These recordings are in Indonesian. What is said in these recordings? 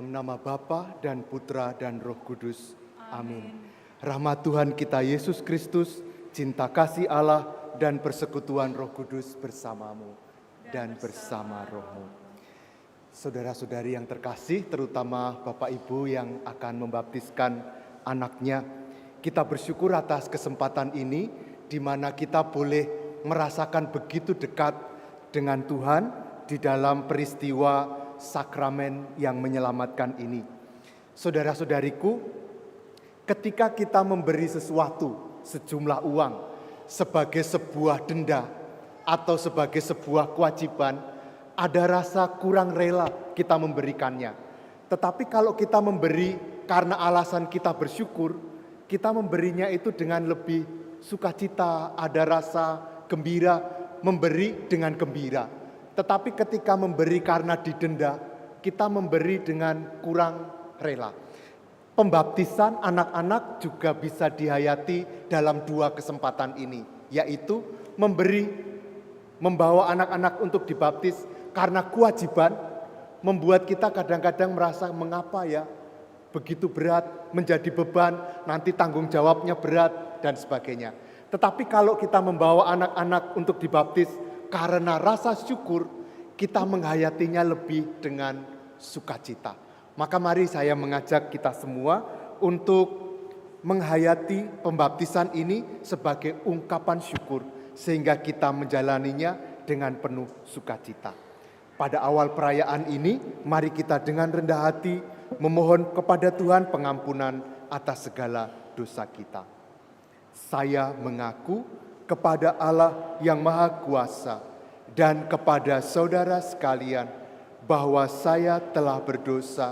Dalam nama Bapa dan Putra dan Roh Kudus. Amin. Rahmat Tuhan kita Yesus Kristus, cinta kasih Allah dan persekutuan Roh Kudus bersamamu dan bersama rohmu. Saudara-saudari yang terkasih, terutama Bapak Ibu yang akan membaptiskan anaknya, kita bersyukur atas kesempatan ini di mana kita boleh merasakan begitu dekat dengan Tuhan di dalam peristiwa sakramen yang menyelamatkan ini. Saudara-saudariku, ketika kita memberi sesuatu, sejumlah uang, sebagai sebuah denda atau sebagai sebuah kewajiban, ada rasa kurang rela kita memberikannya. Tetapi kalau kita memberi karena alasan kita bersyukur, kita memberinya itu dengan lebih sukacita, ada rasa gembira, memberi dengan gembira. Tetapi ketika memberi karena didenda, kita memberi dengan kurang rela. Pembaptisan anak-anak juga bisa dihayati dalam dua kesempatan ini, yaitu membawa anak-anak untuk dibaptis karena kewajiban, membuat kita kadang-kadang merasa mengapa ya, begitu berat, menjadi beban, nanti tanggung jawabnya berat, dan sebagainya. Tetapi kalau kita membawa anak-anak untuk dibaptis karena rasa syukur, kita menghayatinya lebih dengan sukacita. Maka mari saya mengajak kita semua untuk menghayati pembaptisan ini sebagai ungkapan syukur, sehingga kita menjalaninya dengan penuh sukacita. Pada awal perayaan ini, mari kita dengan rendah hati memohon kepada Tuhan pengampunan atas segala dosa kita. Saya mengaku kepada Allah yang Maha Kuasa dan kepada saudara sekalian bahwa saya telah berdosa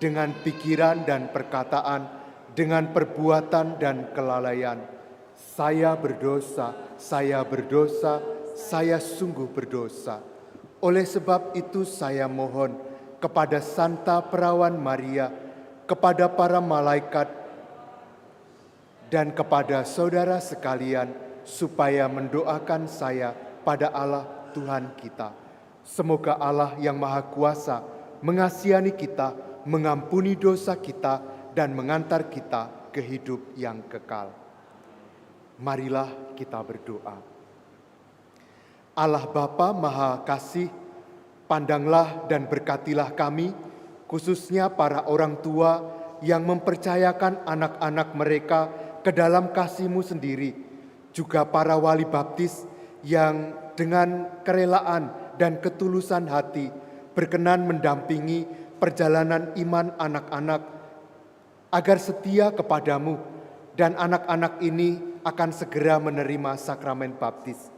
dengan pikiran dan perkataan, dengan perbuatan dan kelalaian. Saya berdosa, saya sungguh berdosa. Oleh sebab itu saya mohon kepada Santa Perawan Maria, kepada para malaikat, dan kepada saudara sekalian, supaya mendoakan saya pada Allah Tuhan kita. Semoga Allah yang Maha Kuasa mengasihani kita, mengampuni dosa kita, dan mengantar kita ke hidup yang kekal. Marilah kita berdoa. Allah Bapa Maha Kasih, pandanglah dan berkatilah kami, khususnya para orang tua yang mempercayakan anak-anak mereka ke dalam kasih-Mu sendiri, juga para wali baptis yang dengan kerelaan dan ketulusan hati berkenan mendampingi perjalanan iman anak-anak agar setia kepadamu, dan anak-anak ini akan segera menerima sakramen baptis.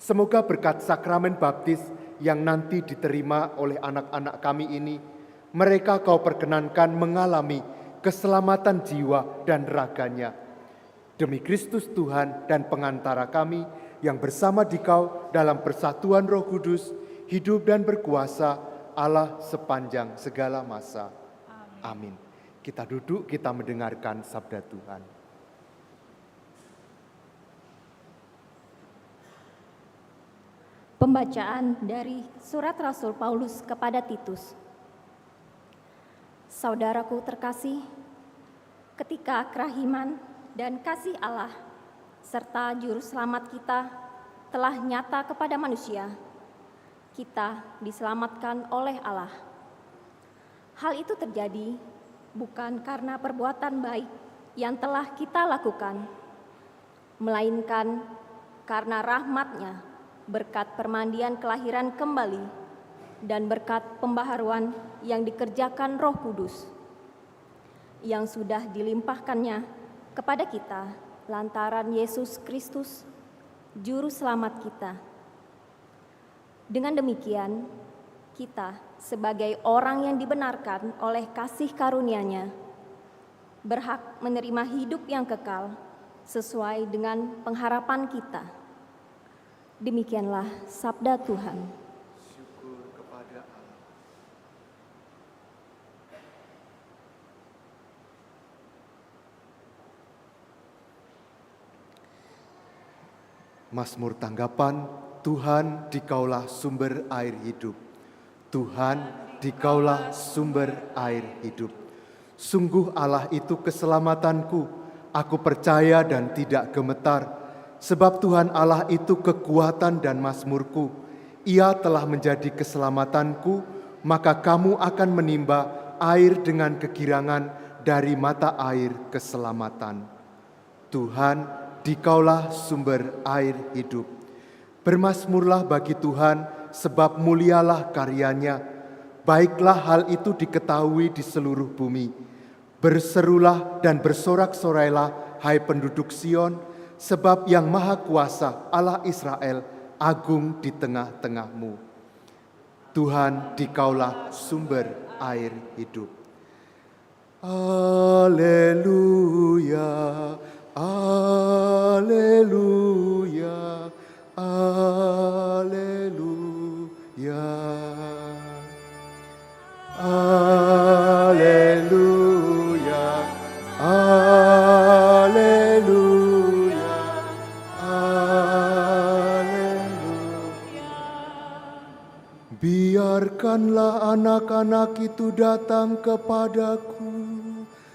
Semoga berkat sakramen baptis yang nanti diterima oleh anak-anak kami ini, mereka Kau perkenankan mengalami keselamatan jiwa dan raganya. Demi Kristus Tuhan dan pengantara kami yang bersama di Kau dalam persatuan Roh Kudus, hidup dan berkuasa Allah sepanjang segala masa. Amin. Kita duduk, kita mendengarkan sabda Tuhan. Pembacaan dari surat Rasul Paulus kepada Titus. Saudaraku terkasih, ketika kerahiman dan kasih Allah serta juru selamat kita telah nyata kepada manusia, kita diselamatkan oleh Allah. Hal itu terjadi bukan karena perbuatan baik yang telah kita lakukan, melainkan karena rahmat-Nya berkat permandian kelahiran kembali dan berkat pembaharuan yang dikerjakan Roh Kudus, yang sudah dilimpahkannya kepada kita lantaran Yesus Kristus, Juru Selamat kita. Dengan demikian, kita sebagai orang yang dibenarkan oleh kasih karunia-Nya, berhak menerima hidup yang kekal sesuai dengan pengharapan kita. Demikianlah sabda Tuhan. Syukur kepada Allah. Mazmur tanggapan, Tuhan Dikaulah sumber air hidup. Tuhan, Dikaulah sumber air hidup. Sungguh Allah itu keselamatanku, aku percaya dan tidak gemetar, sebab Tuhan Allah itu kekuatan dan mazmurku. Ia telah menjadi keselamatanku, maka kamu akan menimba air dengan kegirangan dari mata air keselamatan. Tuhan, Dikaulah sumber air hidup. Bermazmurlah bagi Tuhan, sebab mulialah karyanya. Baiklah hal itu diketahui di seluruh bumi. Berserulah dan bersorak-sorailah, hai penduduk Sion, sebab yang Maha Kuasa Allah Israel agung di tengah-tengahmu. Tuhan, Dikaulah sumber air hidup. Haleluya, haleluya, haleluya. Haleluya, haleluya, haleluya. Biarkanlah anak-anak itu datang kepadaku,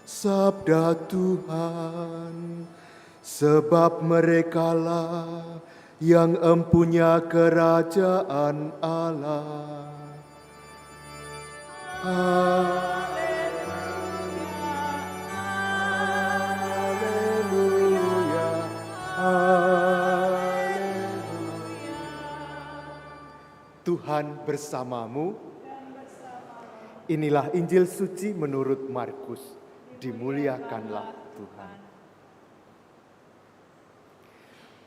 sabda Tuhan, sebab merekalah yang empunya kerajaan Allah. Haleluya, haleluya. Tuhan bersamamu. Inilah Injil suci menurut Markus. Dimuliakanlah Tuhan.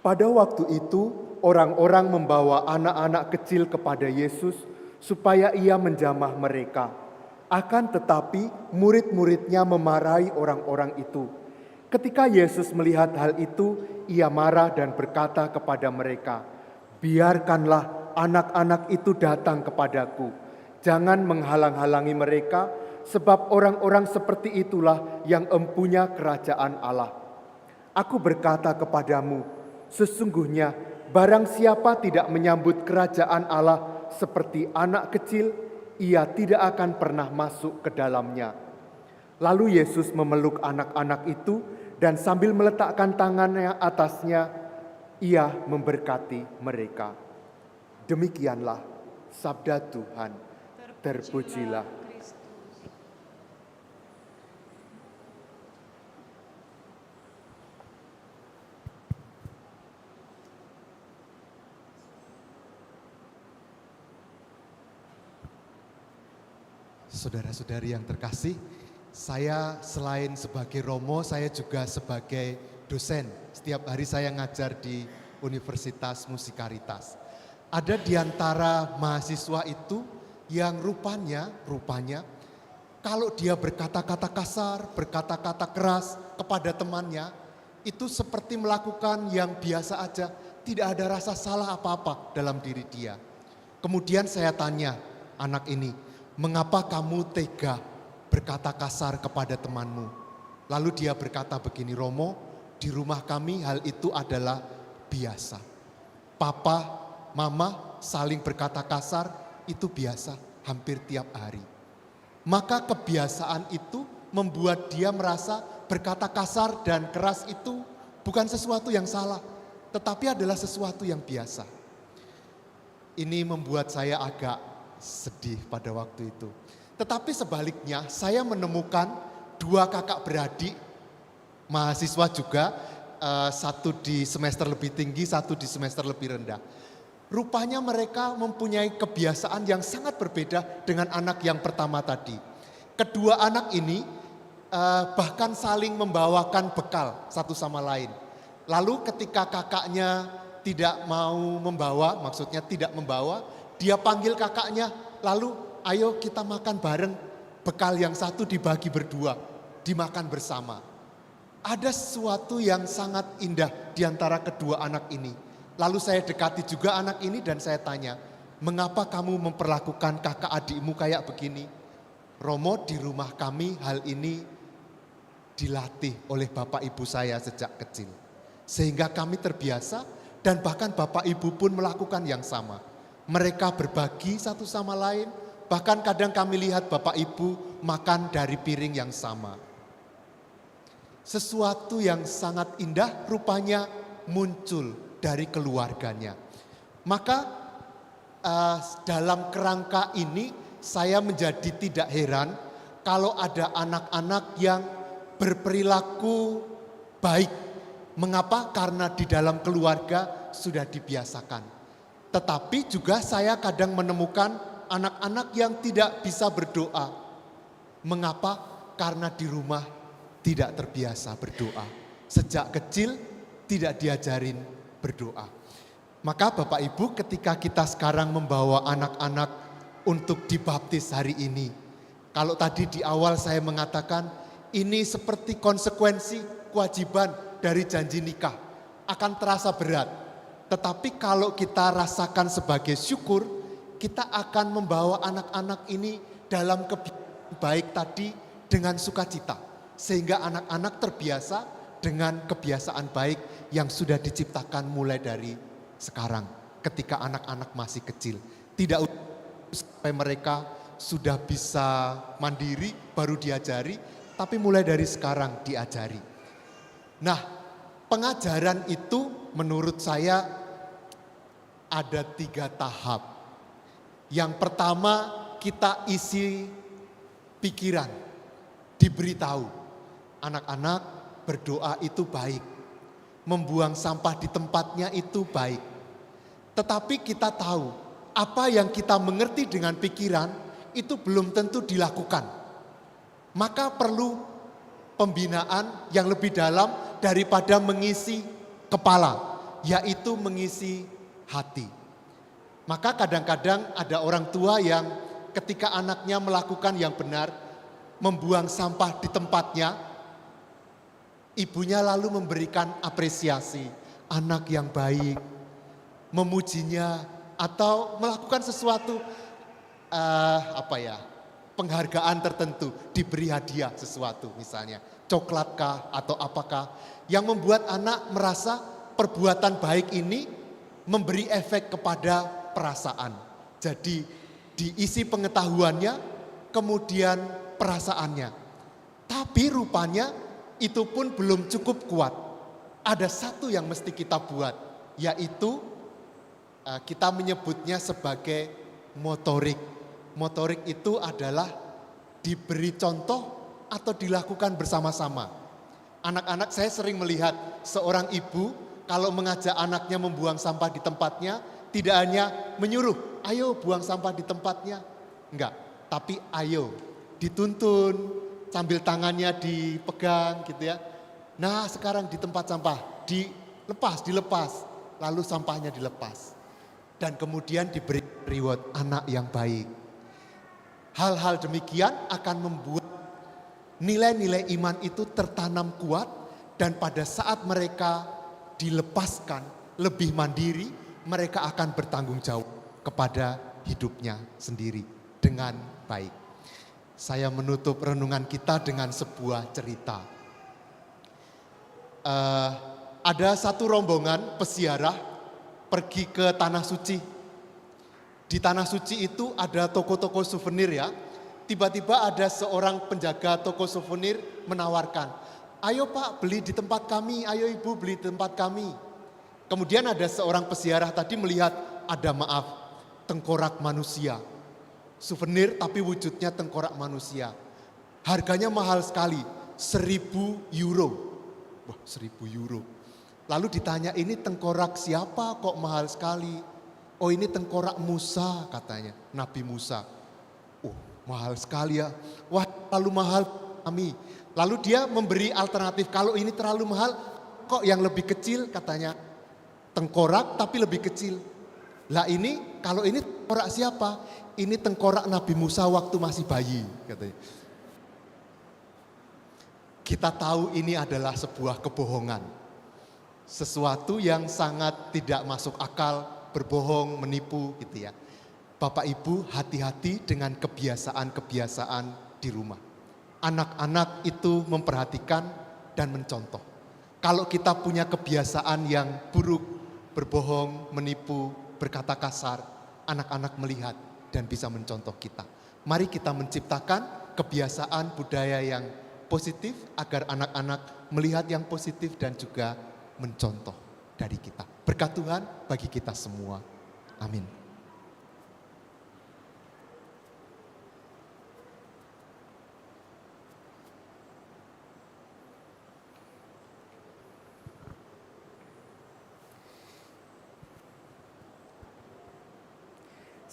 Pada waktu itu, orang-orang membawa anak-anak kecil kepada Yesus supaya ia menjamah mereka. Akan tetapi murid-muridnya memarahi orang-orang itu. Ketika Yesus melihat hal itu, ia marah dan berkata kepada mereka, "Biarkanlah anak-anak itu datang kepadaku. Jangan menghalang-halangi mereka, sebab orang-orang seperti itulah yang empunya kerajaan Allah. Aku berkata kepadamu, sesungguhnya barang siapa tidak menyambut kerajaan Allah seperti anak kecil, ia tidak akan pernah masuk ke dalamnya." Lalu Yesus memeluk anak-anak itu dan sambil meletakkan tangannya atasnya, ia memberkati mereka. Demikianlah sabda Tuhan. Terpujilah Kristus. Saudara-saudari yang terkasih, saya selain sebagai Romo, saya juga sebagai dosen. Setiap hari saya ngajar di Universitas Musikaritas. Ada di antara mahasiswa itu yang rupanya kalau dia berkata-kata kasar, berkata-kata keras kepada temannya, itu seperti melakukan yang biasa aja, tidak ada rasa salah apa-apa dalam diri dia. Kemudian saya tanya anak ini, "Mengapa kamu tega berkata kasar kepada temanmu?" Lalu dia berkata begini, "Romo, di rumah kami hal itu adalah biasa. Papa, mama saling berkata kasar itu biasa hampir tiap hari." Maka kebiasaan itu membuat dia merasa berkata kasar dan keras itu bukan sesuatu yang salah, tetapi adalah sesuatu yang biasa. Ini membuat saya agak sedih pada waktu itu. Tetapi sebaliknya saya menemukan dua kakak beradik mahasiswa juga, satu di semester lebih tinggi, satu di semester lebih rendah. Rupanya mereka mempunyai kebiasaan yang sangat berbeda dengan anak yang pertama tadi. Kedua anak ini bahkan saling membawakan bekal satu sama lain. Lalu ketika kakaknya tidak mau membawa, maksudnya tidak membawa, dia panggil kakaknya, lalu ayo kita makan bareng, bekal yang satu dibagi berdua, dimakan bersama. Ada sesuatu yang sangat indah di antara kedua anak ini. Lalu saya dekati juga anak ini dan saya tanya, "Mengapa kamu memperlakukan kakak adikmu kayak begini?" "Romo, di rumah kami hal ini dilatih oleh bapak ibu saya sejak kecil. Sehingga kami terbiasa dan bahkan bapak ibu pun melakukan yang sama. Mereka berbagi satu sama lain, Bahkan kadang kami lihat Bapak Ibu makan dari piring yang sama. Sesuatu yang sangat indah rupanya muncul dari keluarganya. Maka dalam kerangka ini saya menjadi tidak heran kalau ada anak-anak yang berperilaku baik. Mengapa? Karena di dalam keluarga sudah dibiasakan. Tetapi juga saya kadang menemukan anak-anak yang tidak bisa berdoa. Mengapa? Karena di rumah tidak terbiasa berdoa. Sejak kecil tidak diajarin berdoa. Maka Bapak Ibu, ketika kita sekarang membawa anak-anak untuk dibaptis hari ini, kalau tadi di awal saya mengatakan ini seperti konsekuensi kewajiban dari janji nikah, akan terasa berat. Tetapi kalau kita rasakan sebagai syukur, kita akan membawa anak-anak ini dalam kebiasaan baik tadi dengan sukacita. Sehingga anak-anak terbiasa dengan kebiasaan baik yang sudah diciptakan mulai dari sekarang. Ketika anak-anak masih kecil. Tidak sampai mereka sudah bisa mandiri baru diajari, tapi mulai dari sekarang diajari. Nah, pengajaran itu menurut saya ada 3 tahap. Yang pertama, kita isi pikiran, diberitahu. Anak-anak, berdoa itu baik. Membuang sampah di tempatnya itu baik. Tetapi kita tahu, apa yang kita mengerti dengan pikiran itu belum tentu dilakukan. Maka perlu pembinaan yang lebih dalam daripada mengisi kepala, yaitu mengisi hati. Maka kadang-kadang ada orang tua yang ketika anaknya melakukan yang benar, membuang sampah di tempatnya, ibunya lalu memberikan apresiasi, anak yang baik, memujinya, atau melakukan sesuatu penghargaan tertentu, diberi hadiah sesuatu misalnya, coklatkah atau apakah, yang membuat anak merasa perbuatan baik ini memberi efek kepada perasaan. Jadi diisi pengetahuannya, kemudian perasaannya. Tapi rupanya itu pun belum cukup kuat. Ada satu yang mesti kita buat, yaitu kita menyebutnya sebagai motorik. Motorik itu adalah diberi contoh atau dilakukan bersama-sama. Anak-anak, saya sering melihat seorang ibu kalau mengajak anaknya membuang sampah di tempatnya, tidak hanya menyuruh, ayo buang sampah di tempatnya. Enggak, tapi ayo dituntun sambil tangannya dipegang gitu ya. Nah, sekarang di tempat sampah dilepas, lalu sampahnya dilepas. Dan kemudian diberi reward, anak yang baik. Hal-hal demikian akan membuat nilai-nilai iman itu tertanam kuat, dan pada saat mereka dilepaskan lebih mandiri, mereka akan bertanggung jawab kepada hidupnya sendiri dengan baik. Saya menutup renungan kita dengan sebuah cerita. Ada satu rombongan peziarah pergi ke Tanah Suci. Di Tanah Suci itu ada toko-toko souvenir ya. Tiba-tiba ada seorang penjaga toko souvenir menawarkan, ayo Pak beli di tempat kami, ayo Ibu beli di tempat kami. Kemudian ada seorang peziarah tadi melihat ada tengkorak manusia. Souvenir tapi wujudnya tengkorak manusia. Harganya mahal sekali, 1.000 euro. Wah, 1.000 euro. Lalu ditanya, ini tengkorak siapa kok mahal sekali? Oh, ini tengkorak Musa katanya, Nabi Musa. Oh, mahal sekali ya. Wah, terlalu mahal kami. Lalu dia memberi alternatif, kalau ini terlalu mahal, kok yang lebih kecil katanya. Tengkorak tapi lebih kecil. Lah ini, kalau ini tengkorak siapa? Ini tengkorak Nabi Musa waktu masih bayi katanya. Kita tahu ini adalah sebuah kebohongan. Sesuatu yang sangat tidak masuk akal, berbohong, menipu gitu ya. Bapak Ibu hati-hati dengan kebiasaan-kebiasaan di rumah. Anak-anak itu memperhatikan dan mencontoh. Kalau kita punya kebiasaan yang buruk, berbohong, menipu, berkata kasar, anak-anak melihat dan bisa mencontoh kita. Mari kita menciptakan kebiasaan budaya yang positif agar anak-anak melihat yang positif dan juga mencontoh dari kita. Berkat Tuhan bagi kita semua. Amin.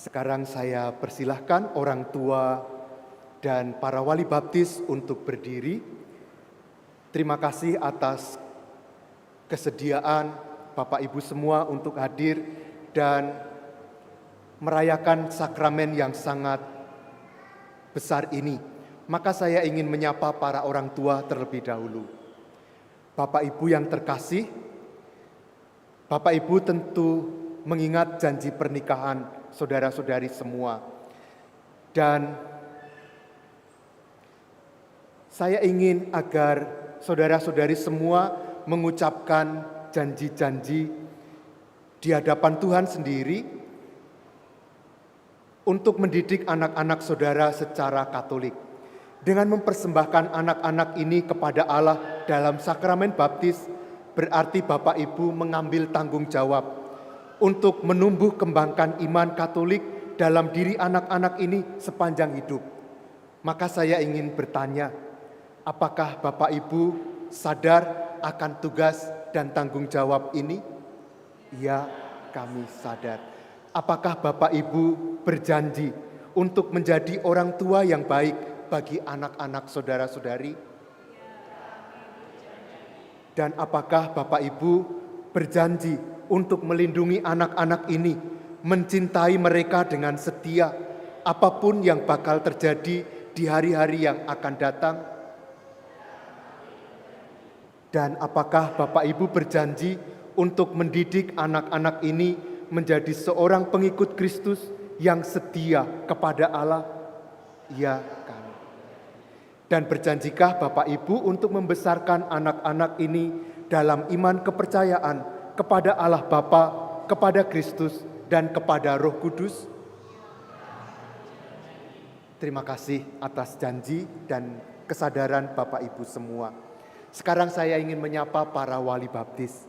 Sekarang saya persilahkan orang tua dan para wali baptis untuk berdiri. Terima kasih atas kesediaan Bapak Ibu semua untuk hadir dan merayakan sakramen yang sangat besar ini. Maka saya ingin menyapa para orang tua terlebih dahulu. Bapak Ibu yang terkasih, Bapak Ibu tentu mengingat janji pernikahan saudara-saudari semua. Dan saya ingin agar saudara-saudari semua mengucapkan janji-janji di hadapan Tuhan sendiri untuk mendidik anak-anak saudara secara Katolik. Dengan mempersembahkan anak-anak ini kepada Allah dalam sakramen baptis, berarti Bapak Ibu mengambil tanggung jawab untuk menumbuh kembangkan iman Katolik dalam diri anak-anak ini sepanjang hidup. Maka saya ingin bertanya, apakah Bapak Ibu sadar akan tugas dan tanggung jawab ini? Ya, kami sadar. Apakah Bapak Ibu berjanji untuk menjadi orang tua yang baik bagi anak-anak saudara-saudari? Dan apakah Bapak Ibu berjanji untuk melindungi anak-anak ini, mencintai mereka dengan setia, apapun yang bakal terjadi di hari-hari yang akan datang? Dan apakah Bapak Ibu berjanji untuk mendidik anak-anak ini menjadi seorang pengikut Kristus yang setia kepada Allah? Ya, kami. Dan berjanjikah Bapak Ibu untuk membesarkan anak-anak ini dalam iman kepercayaan kepada Allah Bapa, kepada Kristus, dan kepada Roh Kudus? Terima kasih atas janji dan kesadaran Bapak Ibu semua. Sekarang saya ingin menyapa para wali baptis.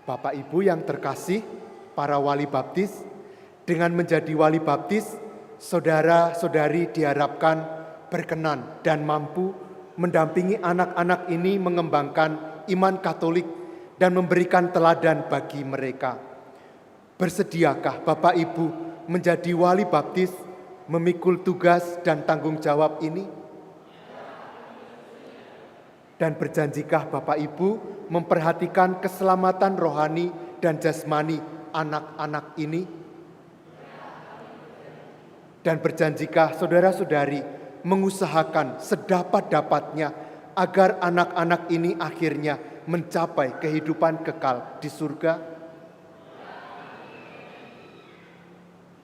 Bapak Ibu yang terkasih, para wali baptis, dengan menjadi wali baptis, saudara-saudari diharapkan berkenan dan mampu mendampingi anak-anak ini mengembangkan iman Katolik dan memberikan teladan bagi mereka. Bersediakah Bapak Ibu menjadi wali baptis, memikul tugas dan tanggung jawab ini? Dan berjanjikah Bapak Ibu memperhatikan keselamatan rohani dan jasmani anak-anak ini? Dan berjanjikah saudara-saudari mengusahakan sedapat-dapatnya agar anak-anak ini akhirnya mencapai kehidupan kekal di surga?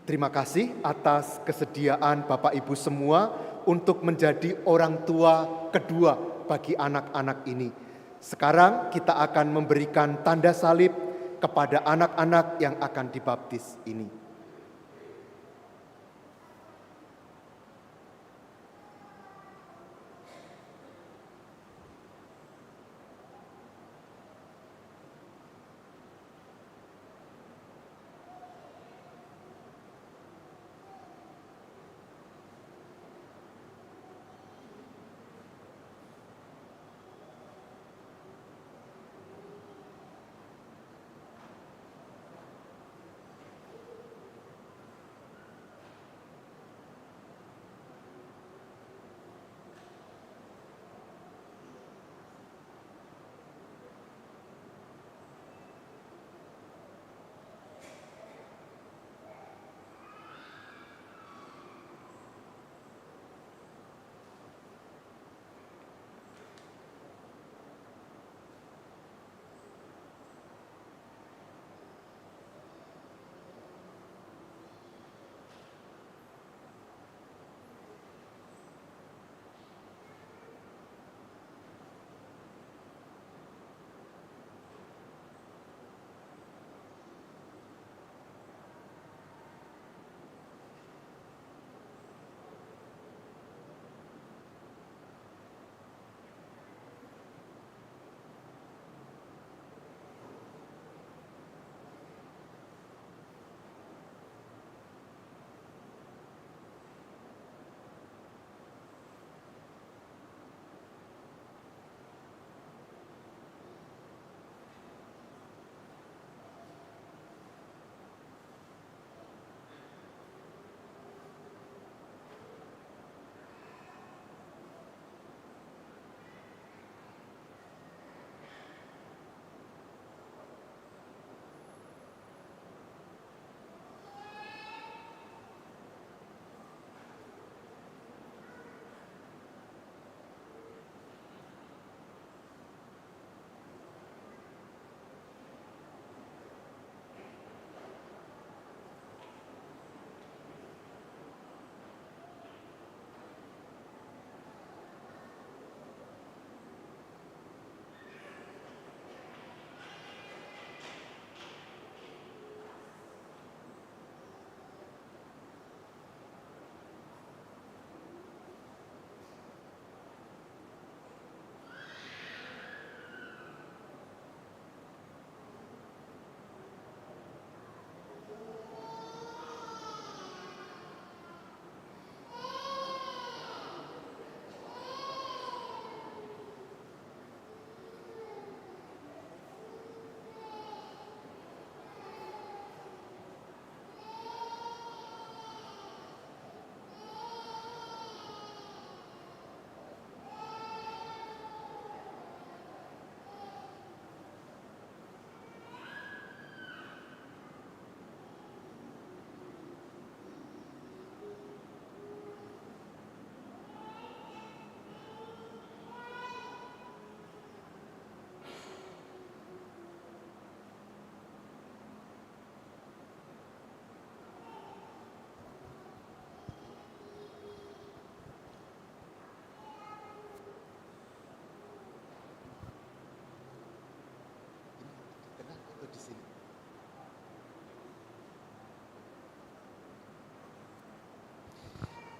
Terima kasih atas kesediaan Bapak Ibu semua untuk menjadi orang tua kedua bagi anak-anak ini. Sekarang kita akan memberikan tanda salib kepada anak-anak yang akan dibaptis ini.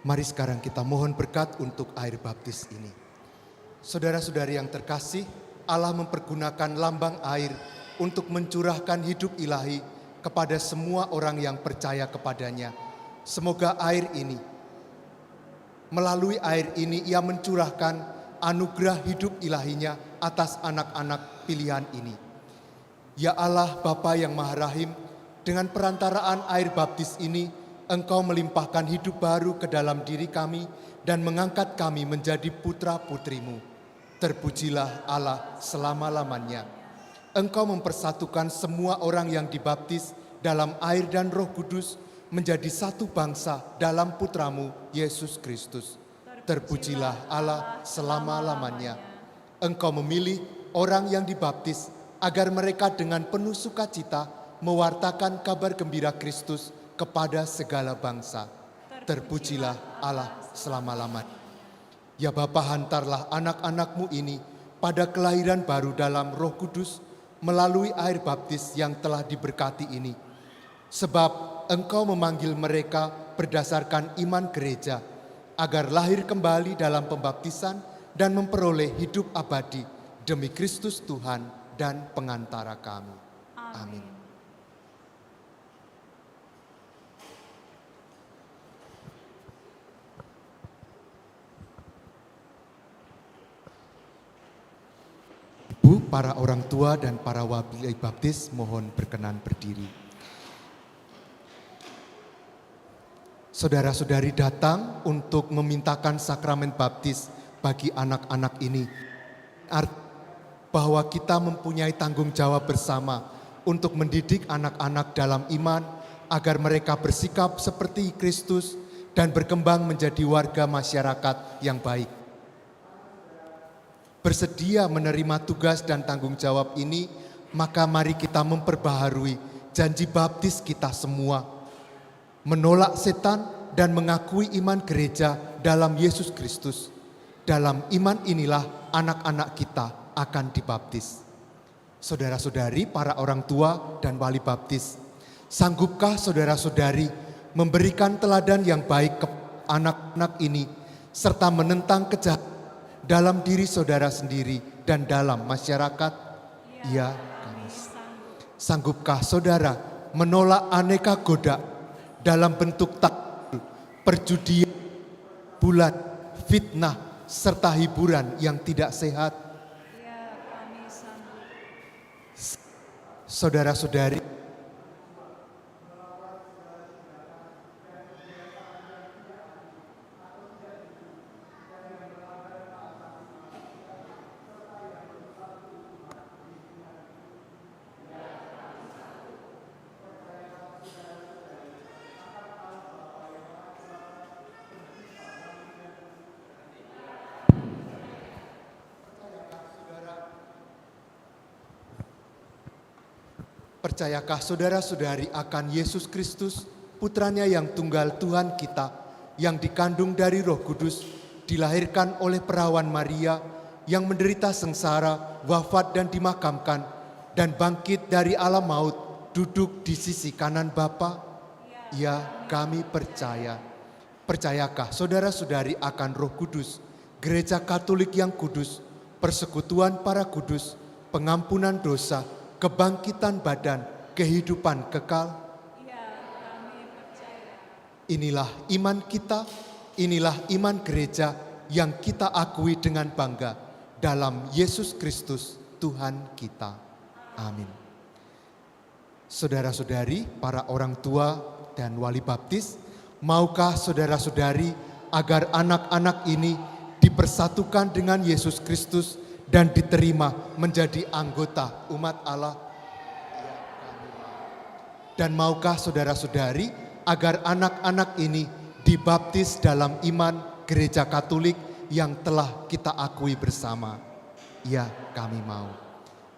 Mari sekarang kita mohon berkat untuk air baptis ini. Saudara-saudari yang terkasih, Allah mempergunakan lambang air untuk mencurahkan hidup ilahi kepada semua orang yang percaya kepadanya. Semoga melalui air ini ia mencurahkan anugerah hidup ilahinya atas anak-anak pilihan ini. Ya Allah Bapa yang Maha Rahim, dengan perantaraan air baptis ini, Engkau melimpahkan hidup baru ke dalam diri kami dan mengangkat kami menjadi putra-putrimu. Terpujilah Allah selama-lamanya. Engkau mempersatukan semua orang yang dibaptis dalam air dan Roh Kudus menjadi satu bangsa dalam Putramu Yesus Kristus. Terpujilah Allah selama-lamanya. Engkau memilih orang yang dibaptis agar mereka dengan penuh sukacita mewartakan kabar gembira Kristus kepada segala bangsa. Terpujilah Allah selama-lamanya. Ya Bapa, hantarlah anak-anak-Mu ini pada kelahiran baru dalam Roh Kudus melalui air baptis yang telah diberkati ini. Sebab Engkau memanggil mereka berdasarkan iman gereja, agar lahir kembali dalam pembaptisan dan memperoleh hidup abadi demi Kristus Tuhan dan pengantara kami. Amin. Ibu, para orang tua dan para wali baptis mohon berkenan berdiri. Saudara-saudari datang untuk memintakan sakramen baptis bagi anak-anak ini. Bahwa kita mempunyai tanggung jawab bersama untuk mendidik anak-anak dalam iman agar mereka bersikap seperti Kristus dan berkembang menjadi warga masyarakat yang baik. Bersedia menerima tugas dan tanggung jawab ini, maka mari kita memperbaharui janji baptis kita semua. Menolak setan dan mengakui iman gereja dalam Yesus Kristus. Dalam iman inilah anak-anak kita akan dibaptis. Saudara-saudari, para orang tua dan wali baptis, sanggupkah saudara-saudari memberikan teladan yang baik ke anak-anak ini serta menentang kejahatan dalam diri saudara sendiri dan dalam masyarakat? Ya, kami. Sanggupkah saudara menolak aneka godaan dalam bentuk perjudian, bulan, fitnah, serta hiburan yang tidak sehat? Saudara-saudari, percayakah saudara-saudari akan Yesus Kristus, Putranya yang tunggal Tuhan kita, yang dikandung dari Roh Kudus, dilahirkan oleh perawan Maria, yang menderita sengsara, wafat dan dimakamkan, dan bangkit dari alam maut, duduk di sisi kanan Bapa? Ya, kami percaya. Percayakah saudara-saudari akan Roh Kudus, Gereja Katolik yang kudus, persekutuan para kudus, pengampunan dosa, kebangkitan badan, kehidupan kekal? Ya, kami percaya. Inilah iman kita, inilah iman gereja yang kita akui dengan bangga dalam Yesus Kristus Tuhan kita. Amin. Saudara-saudari, para orang tua dan wali baptis, maukah saudara-saudari agar anak-anak ini dipersatukan dengan Yesus Kristus dan diterima menjadi anggota umat Allah? Dan maukah saudara-saudari agar anak-anak ini dibaptis dalam iman Gereja Katolik yang telah kita akui bersama? Ya, kami mau.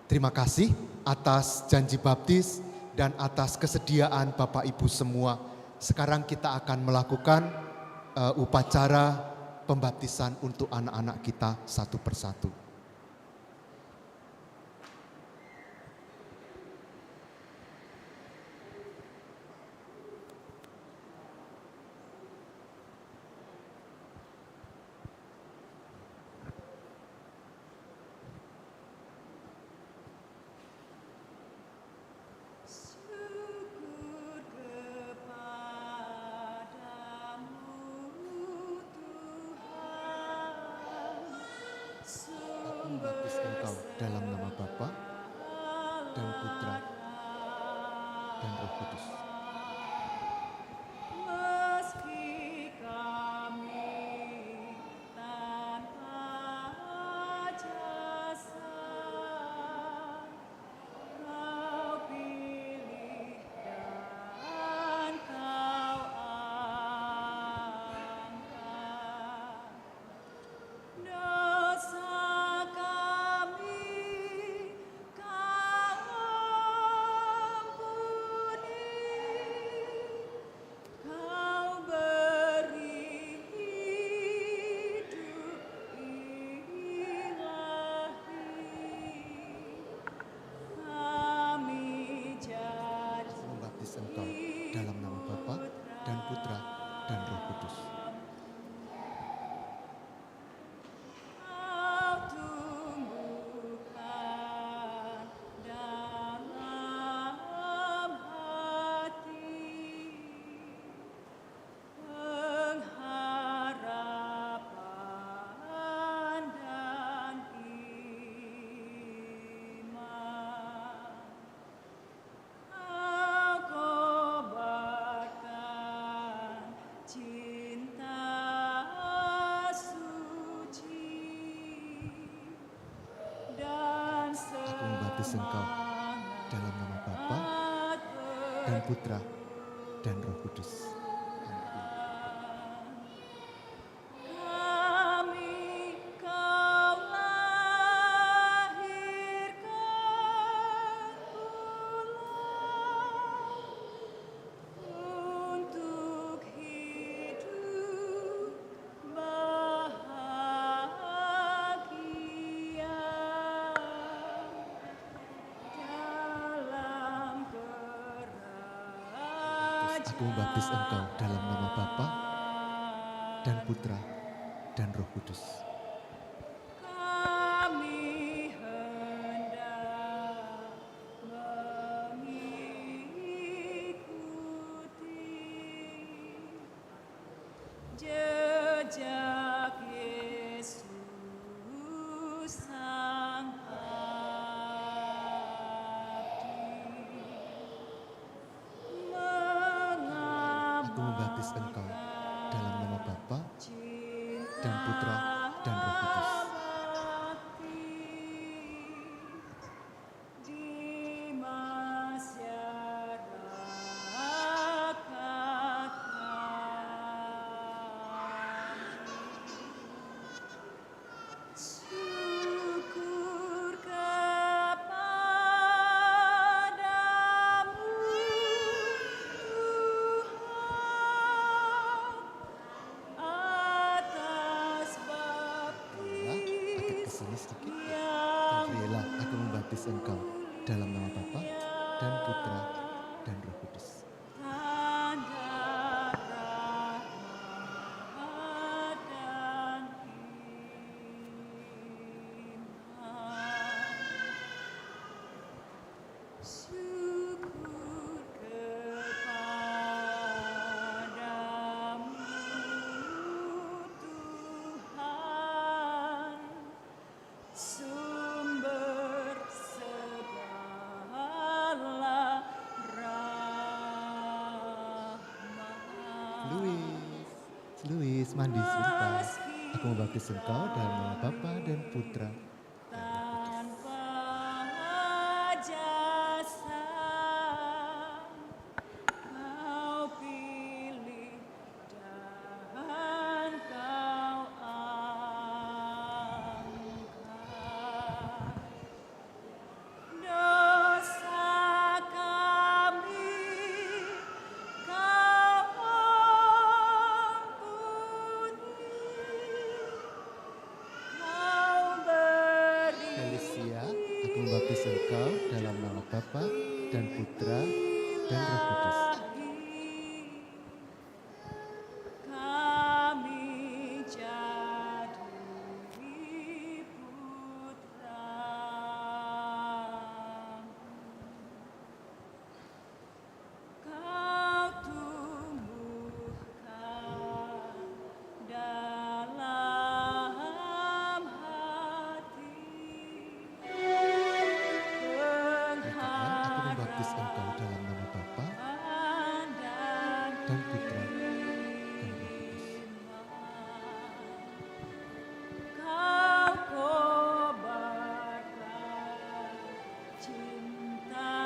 Terima kasih atas janji baptis dan atas kesediaan Bapak Ibu semua. Sekarang kita akan melakukan upacara pembaptisan untuk anak-anak kita satu persatu. Bapa dan Putra dan Roh Kudus. Meski kami tanpa jasa, Kau pilih dan Kau angkat. Dosa kami Kau ampuni, Kau beri hidup ilahi. Kami jadi Membaptis engkau dalam nama Bapa dan Putra dan Roh Kudus. Kau tumbuhkan dalam hati pengharapan dan iman. Kau kobarkan cinta suci dan Aku membaptis engkau dalam nama Bapa dan Putra dan Roh Kudus. kami Kau lahirkan ulang untuk hidup bahagia dalam Aku membaptis engkau dalam nama Bapa dan Putra dan Roh Kudus. Kami hendak mengikuti jejak Yesus Sang Abdi, Aku membaptis engkau dalam nama Bapa dan Putra dan Roh Kudus. Di masyarakat kami, syukur kepadamu Tuhan atas Marilah, agak ke sini sedikit. yang Marilah, aku membaptis engkau dalam nama Bapa dan Putra dan Roh Kudus. tanda rahmat dan iman. Syukur kepadamu Tuhan, sumber segala rahmat. Luis, mandi sebentar. Aku membaptis engkau dalam nama Bapa dan Putra. Tanpa jasa, Kau pilih dan Kau angkat. Dosa kami Kau ampuni, Kau beri Felicia, aku membaptis engkau dalam nama Bapa dan Putra dan Roh Kudus. kami jadi putra. Kau tumbuhkan dalam hati dan Putra, dan Roh Kudus. Kau kobarkan cinta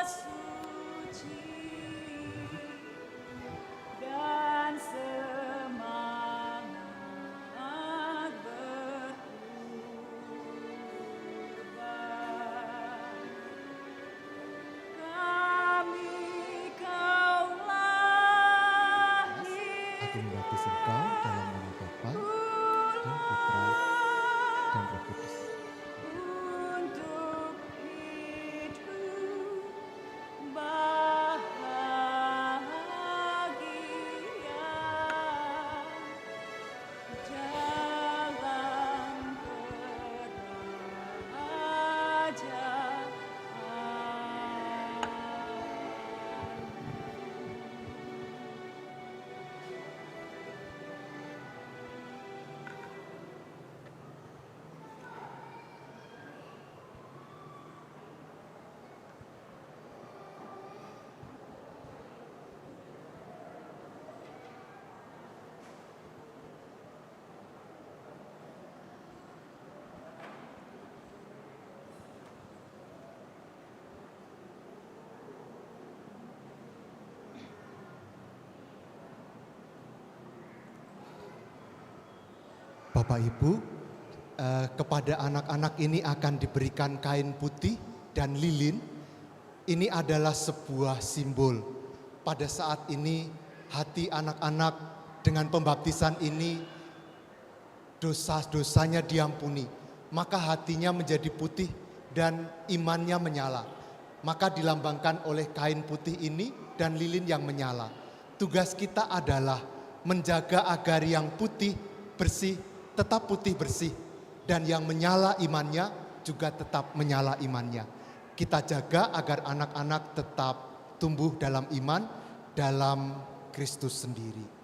suci dan semangat berkorban. Kami kau lahir. Aku membaptis engkau dalam nama Bapa dan Putra dan Roh Kudus. Untuk hidup bahagia dalam kerajaan. Bapak Ibu, kepada anak-anak ini akan diberikan kain putih dan lilin. Ini adalah sebuah simbol. Pada saat ini hati anak-anak dengan pembaptisan ini dosa-dosanya diampuni. Maka hatinya menjadi putih dan imannya menyala. Maka dilambangkan oleh kain putih ini dan lilin yang menyala. Tugas kita adalah menjaga agar yang putih bersih tetap putih bersih, dan yang menyala imannya juga tetap menyala imannya. Kita jaga agar anak-anak tetap tumbuh dalam iman, dalam Kristus sendiri.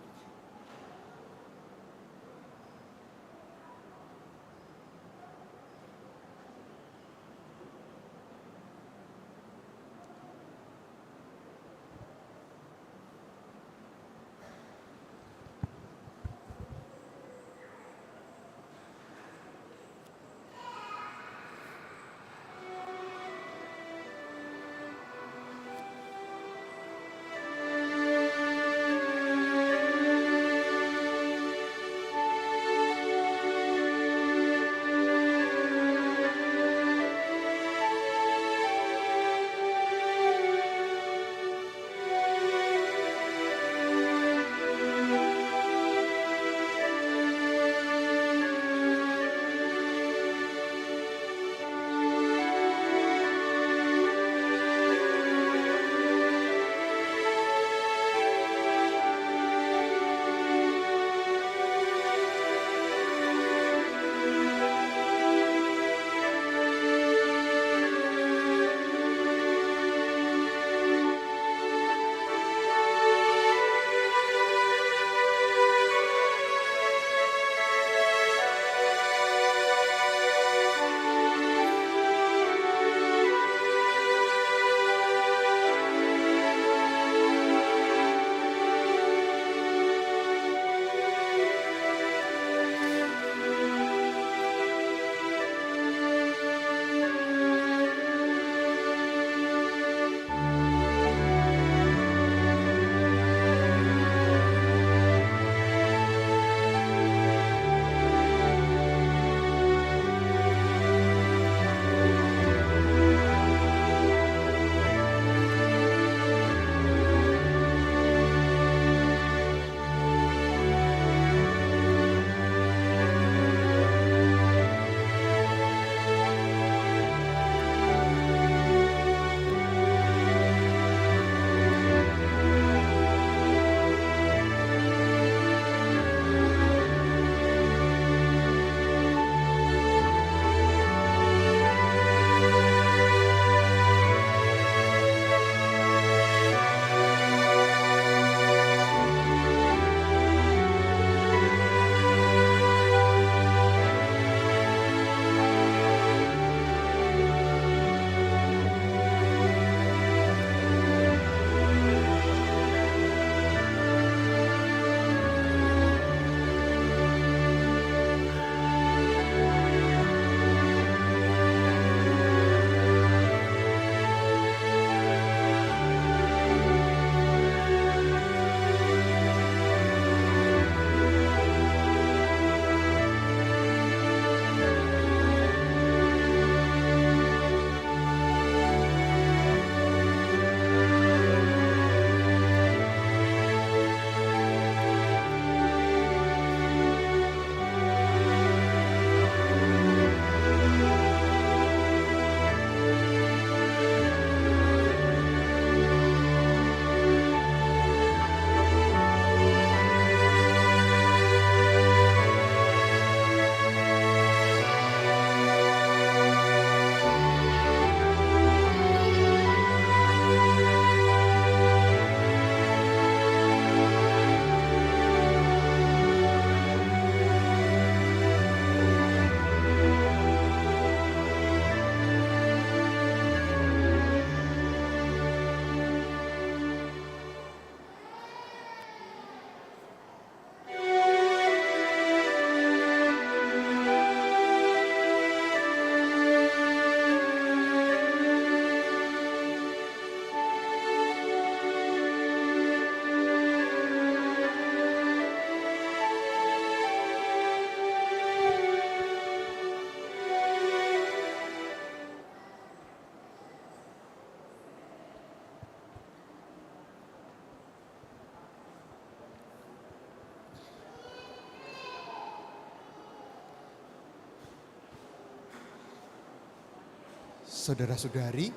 Saudara-saudari,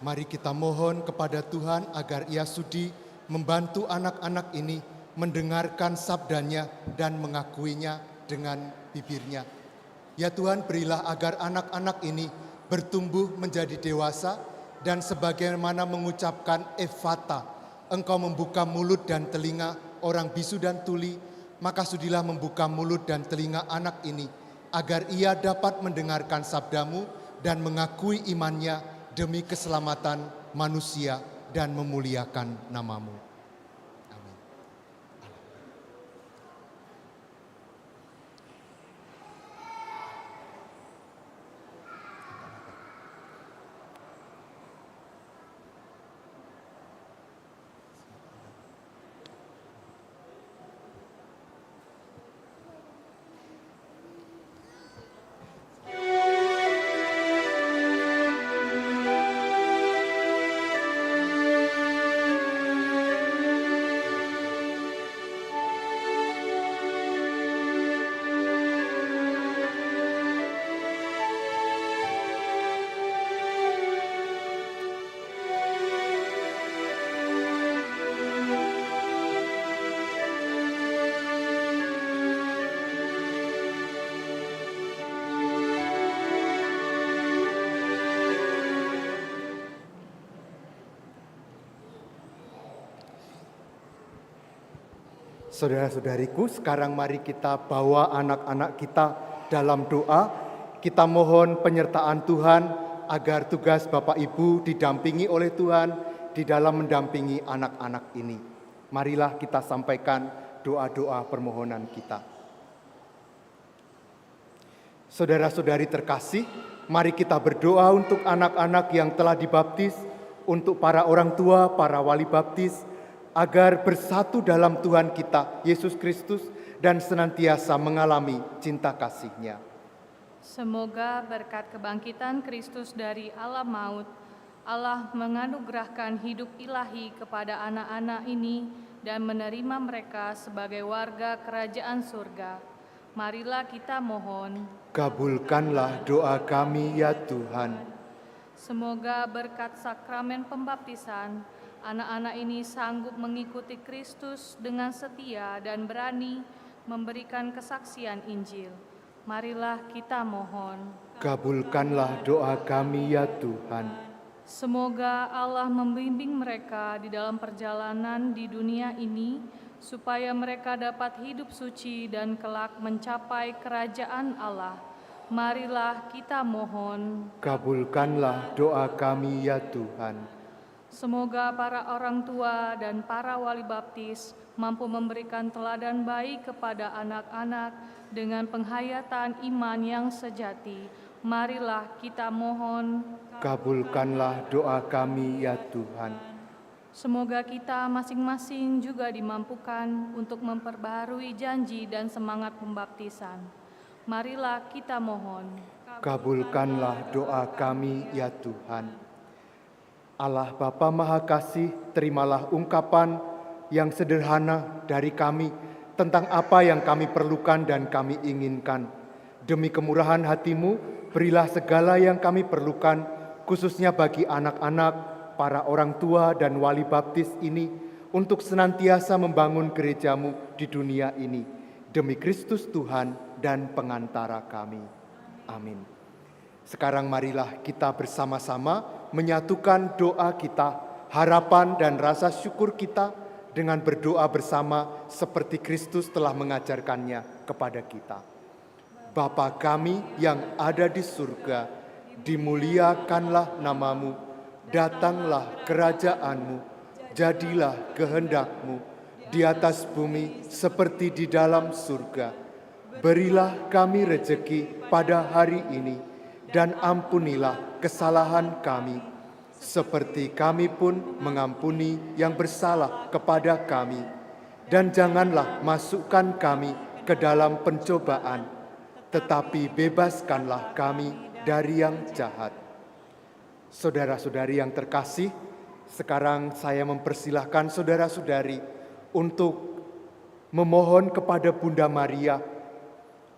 mari kita mohon kepada Tuhan agar Ia sudi membantu anak-anak ini mendengarkan sabdanya dan mengakuinya dengan bibirnya. Ya Tuhan, berilah agar anak-anak ini bertumbuh menjadi dewasa dan sebagaimana mengucapkan Efata, Engkau membuka mulut dan telinga orang bisu dan tuli, maka sudilah membuka mulut dan telinga anak ini agar ia dapat mendengarkan sabdamu dan mengakui imannya demi keselamatan manusia dan memuliakan namamu. Amin. Saudara-saudariku, sekarang mari kita bawa anak-anak kita dalam doa. Kita mohon penyertaan Tuhan agar tugas Bapak Ibu didampingi oleh Tuhan di dalam mendampingi anak-anak ini. Marilah kita sampaikan doa-doa permohonan kita. Saudara-saudari terkasih, mari kita berdoa untuk anak-anak yang telah dibaptis, untuk para orang tua, para wali baptis, agar bersatu dalam Tuhan kita, Yesus Kristus, dan senantiasa mengalami cinta kasih-Nya. Semoga berkat kebangkitan Kristus dari alam maut, Allah menganugerahkan hidup ilahi kepada anak-anak ini dan menerima mereka sebagai warga kerajaan surga. Marilah kita mohon. Kabulkanlah doa kami ya Tuhan. Semoga berkat sakramen pembaptisan, anak-anak ini sanggup mengikuti Kristus dengan setia dan berani memberikan kesaksian Injil. Marilah kita mohon. Kabulkanlah doa kami ya Tuhan. Semoga Allah membimbing mereka di dalam perjalanan di dunia ini, supaya mereka dapat hidup suci dan kelak mencapai kerajaan Allah. Marilah kita mohon. Kabulkanlah doa kami ya Tuhan. Semoga para orang tua dan para wali baptis mampu memberikan teladan baik kepada anak-anak dengan penghayatan iman yang sejati. Marilah kita mohon. Kabulkanlah doa kami ya Tuhan. Semoga kita masing-masing juga dimampukan untuk memperbaharui janji dan semangat pembaptisan. Marilah kita mohon. Kabulkanlah doa kami ya Tuhan. Allah Bapa Maha Kasih, terimalah ungkapan yang sederhana dari kami tentang apa yang kami perlukan dan kami inginkan. Demi kemurahan hati-Mu, berilah segala yang kami perlukan, khususnya bagi anak-anak, para orang tua dan wali baptis ini, untuk senantiasa membangun gereja-Mu di dunia ini. Demi Kristus Tuhan dan pengantara kami. Amin. Sekarang marilah kita bersama-sama menyatukan doa kita, harapan dan rasa syukur kita dengan berdoa bersama seperti Kristus telah mengajarkannya kepada kita. Bapa kami yang ada di surga, dimuliakanlah namamu, datanglah kerajaan-Mu, jadilah kehendak-Mu di atas bumi seperti di dalam surga. Berilah kami rejeki pada hari ini, dan ampunilah kesalahan kami, seperti kami pun mengampuni yang bersalah kepada kami. Dan janganlah masukkan kami ke dalam pencobaan, tetapi bebaskanlah kami dari yang jahat. Saudara-saudari yang terkasih, sekarang saya mempersilahkan saudara-saudari untuk memohon kepada Bunda Maria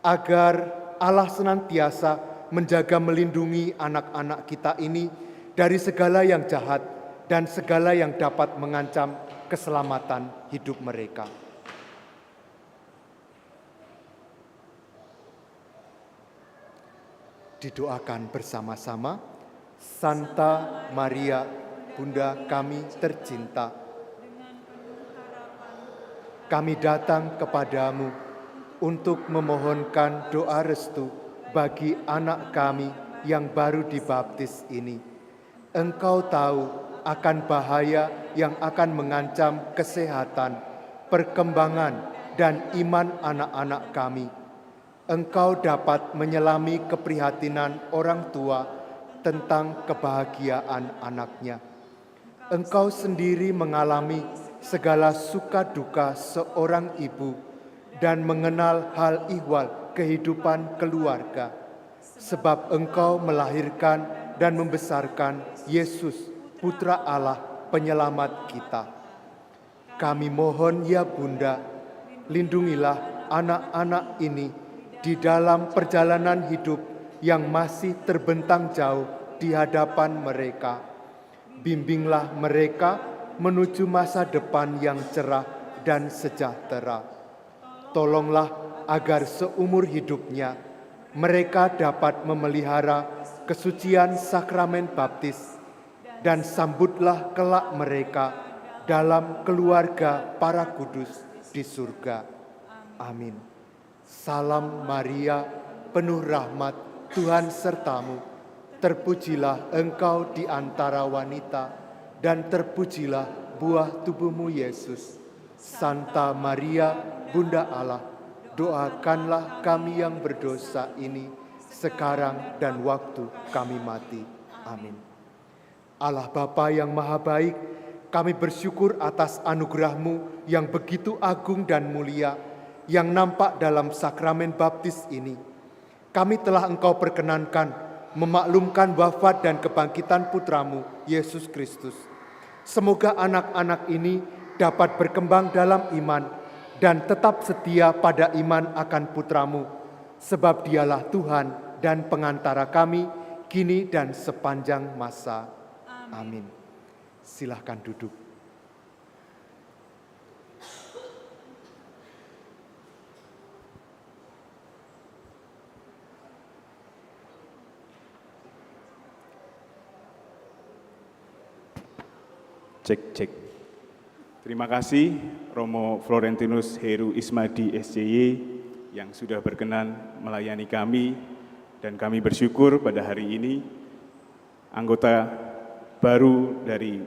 agar Allah senantiasa menjaga melindungi anak-anak kita ini dari segala yang jahat dan segala yang dapat mengancam keselamatan hidup mereka. Didoakan bersama-sama. Santa Maria, Bunda kami tercinta, kami datang kepadamu untuk memohonkan doa restu bagi anak kami yang baru dibaptis ini. Engkau tahu akan bahaya yang akan mengancam kesehatan, perkembangan, dan iman anak-anak kami. Engkau dapat menyelami keprihatinan orang tua tentang kebahagiaan anaknya. Engkau sendiri mengalami segala suka duka seorang ibu dan mengenal hal ihwal kehidupan keluarga. Sebab Engkau melahirkan dan membesarkan Yesus, Putra Allah, penyelamat kita. Kami mohon ya Bunda, lindungilah anak-anak ini di dalam perjalanan hidup yang masih terbentang jauh di hadapan mereka. Bimbinglah mereka menuju masa depan yang cerah dan sejahtera. Tolonglah agar seumur hidupnya mereka dapat memelihara kesucian sakramen baptis, dan sambutlah kelak mereka dalam keluarga para kudus di surga. Amin. Salam Maria, penuh rahmat, Tuhan sertamu. Terpujilah engkau di antara wanita, dan terpujilah buah tubuhmu Yesus. Santa Maria, Bunda Allah, doakanlah kami yang berdosa ini, sekarang dan waktu kami mati. Amin. Allah Bapa yang Maha Baik, kami bersyukur atas anugerah-Mu yang begitu agung dan mulia, yang nampak dalam sakramen baptis ini. Kami telah Engkau perkenankan memaklumkan wafat dan kebangkitan Putra-Mu, Yesus Kristus. Semoga anak-anak ini dapat berkembang dalam iman dan tetap setia pada iman akan Putra-Mu, sebab Dialah Tuhan dan pengantara kami, kini dan sepanjang masa. Amin. Silahkan duduk. Cek, cek. Terima kasih Romo Florentinus Heru Ismadi SCY yang sudah berkenan melayani kami, dan kami bersyukur pada hari ini anggota baru dari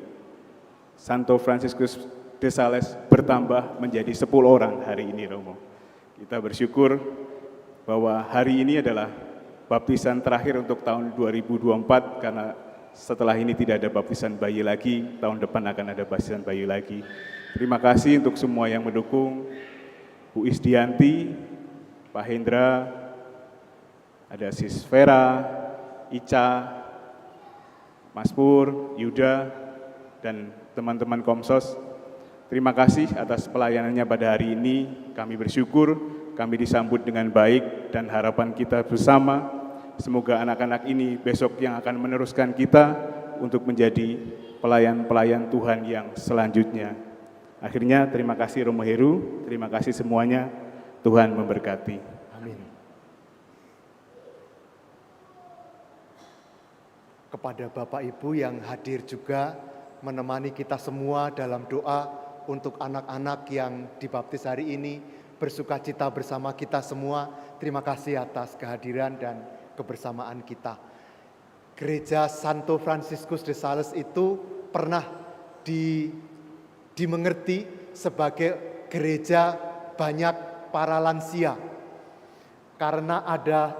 Santo Franciscus de Sales bertambah menjadi 10 orang hari ini, Romo. Kita bersyukur bahwa hari ini adalah baptisan terakhir untuk tahun 2024, karena setelah ini tidak ada baptisan bayi lagi, tahun depan akan ada baptisan bayi lagi. Terima kasih untuk semua yang mendukung, Bu Isdianti, Pak Hendra, ada Sis Vera, Ica, Mas Pur, Yuda, dan teman-teman Komsos. Terima kasih atas pelayanannya pada hari ini. Kami bersyukur, kami disambut dengan baik, dan harapan kita bersama, semoga anak-anak ini besok yang akan meneruskan kita untuk menjadi pelayan-pelayan Tuhan yang selanjutnya. Akhirnya terima kasih Romo Heru, terima kasih semuanya, Tuhan memberkati. Amin. Kepada Bapak Ibu yang hadir juga menemani kita semua dalam doa untuk anak-anak yang dibaptis hari ini, bersukacita bersama kita semua. Terima kasih atas kehadiran dan kebersamaan kita. Gereja Santo Franciscus de Sales itu pernah dimengerti sebagai gereja banyak para lansia, karena ada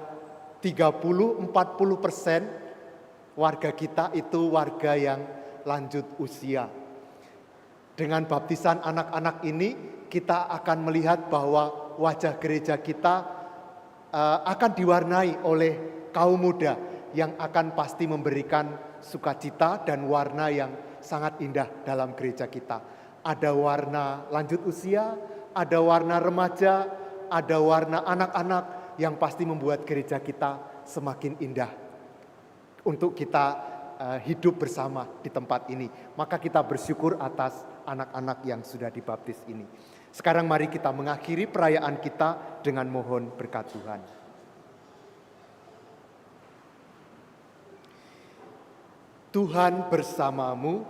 30-40% warga kita itu warga yang lanjut usia. Dengan baptisan anak-anak ini, kita akan melihat bahwa wajah gereja kita akan diwarnai oleh kaum muda yang akan pasti memberikan sukacita dan warna yang sangat indah dalam gereja kita. Ada warna lanjut usia, ada warna remaja, ada warna anak-anak yang pasti membuat gereja kita semakin indah untuk kita hidup bersama di tempat ini. Maka kita bersyukur atas anak-anak yang sudah dibaptis ini. Sekarang mari kita mengakhiri perayaan kita dengan mohon berkat Tuhan. Tuhan bersamamu.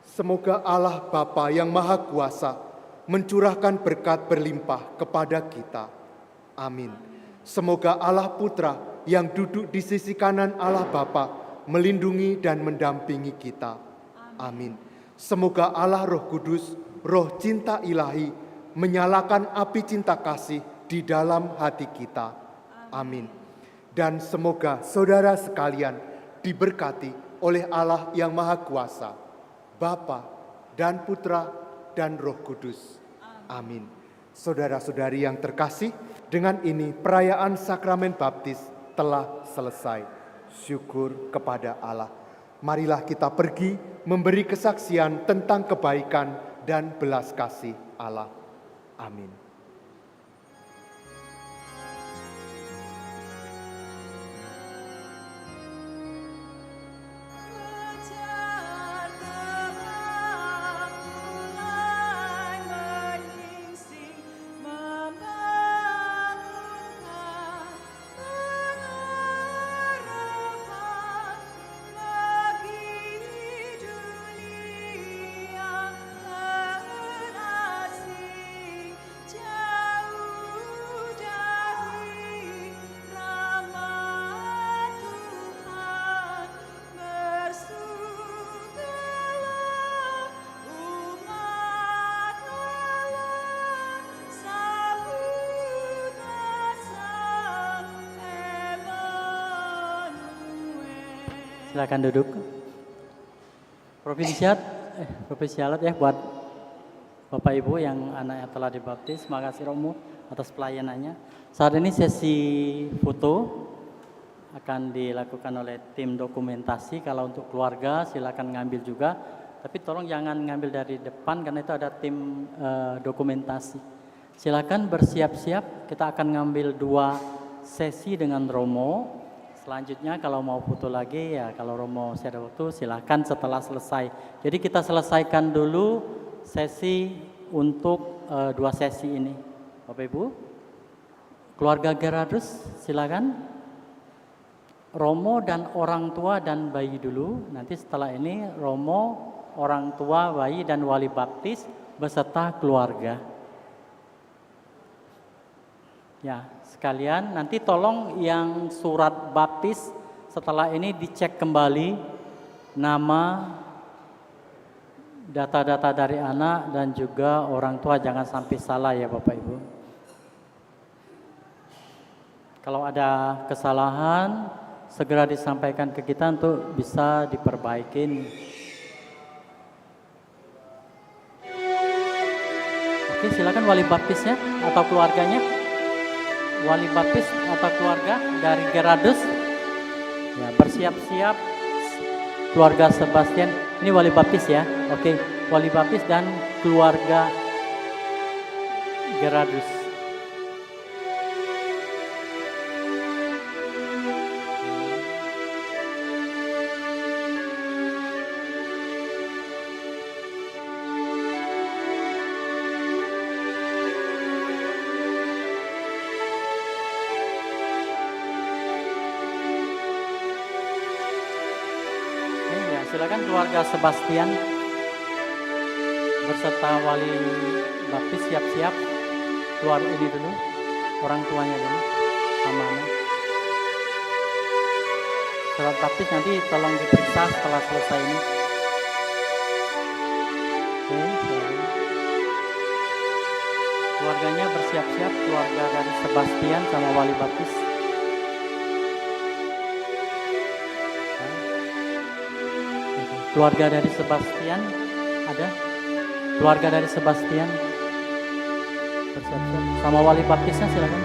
Semoga Allah Bapa yang Maha Kuasa mencurahkan berkat berlimpah kepada kita. Amin. Semoga Allah Putra yang duduk di sisi kanan Allah Bapa melindungi dan mendampingi kita. Amin. Semoga Allah Roh Kudus, roh cinta ilahi, menyalakan api cinta kasih di dalam hati kita. Amin. Dan semoga saudara sekalian diberkati oleh Allah yang Maha Kuasa, Bapa dan Putra dan Roh Kudus. Amin. Saudara-saudari yang terkasih, dengan ini perayaan sakramen baptis telah selesai. Syukur kepada Allah. Marilah kita pergi memberi kesaksian tentang kebaikan dan belas kasih Allah. Amin. Silakan duduk. Propisialat ya buat Bapak Ibu yang anaknya telah dibaptis. Terima kasih Romo atas pelayanannya. Saat ini sesi foto akan dilakukan oleh tim dokumentasi. Kalau untuk keluarga silakan ngambil juga. Tapi tolong jangan ngambil dari depan karena itu ada tim dokumentasi. Silakan bersiap-siap. Kita akan ngambil 2 sesi dengan Romo. Selanjutnya kalau mau foto lagi ya kalau Romo ada waktu silakan setelah selesai. Jadi kita selesaikan dulu sesi untuk 2 sesi ini. Bapak Ibu, keluarga Gerardus silakan. Romo dan orang tua dan bayi dulu. Nanti setelah ini Romo, orang tua, bayi dan wali baptis beserta keluarga. Ya, sekalian nanti tolong yang surat baptis setelah ini dicek kembali nama, data-data dari anak dan juga orang tua, jangan sampai salah ya Bapak Ibu. Kalau ada kesalahan segera disampaikan ke kita untuk bisa diperbaikin. Oke, silakan wali baptisnya atau keluarganya. Wali baptis atau keluarga dari Gerardus ya, bersiap-siap. Keluarga Sebastian ini wali baptis ya. Oke, wali baptis dan keluarga Gerardus. Silakan keluarga Sebastian beserta wali baptis siap-siap keluar ini dulu, orang tuanya dulu, mamanya. Surat baptis nanti tolong diperiksa setelah selesai ini. Oke, keluarganya bersiap-siap, keluarga dari Sebastian sama wali baptis. Keluarga dari Sebastian ada? Keluarga dari Sebastian bersiap-siap sama wali baptisnya silakan.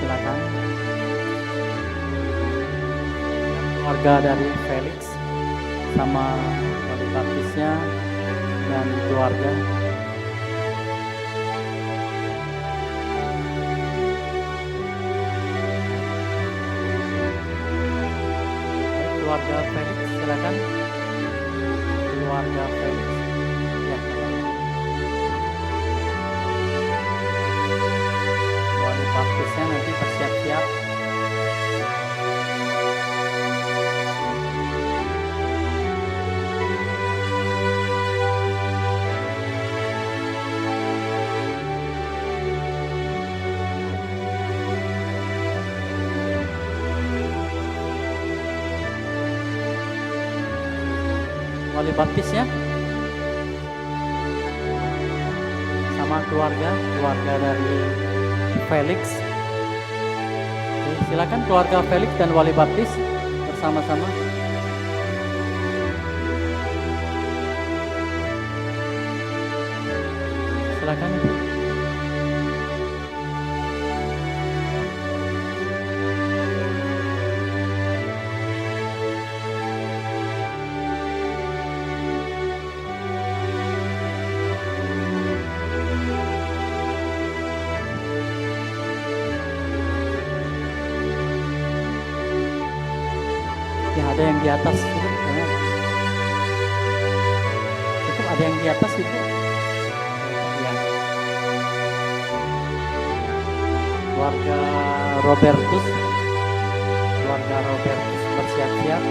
Silakan. Keluarga keluarga dari Felix sama wali baptisnya dan keluarga. Keluarga Felix, silakan. Keluarga Felix. Ya, wali baptisnya nanti bersiap-siap. Wali baptisnya sama keluarga dari Felix. Oke, silakan keluarga Felix dan wali baptis bersama-sama. Silakan. Ya, ada yang di atas itu. Cukup ada yang di atas itu. Ya. Keluarga Robertus bersiap-siap.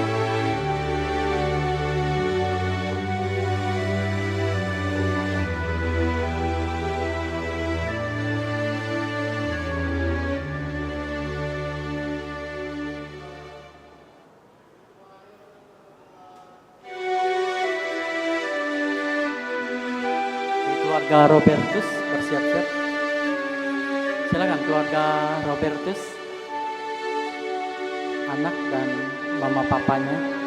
Keluarga Robertus bersiap-siap. Silakan keluarga Robertus, anak dan mama papanya.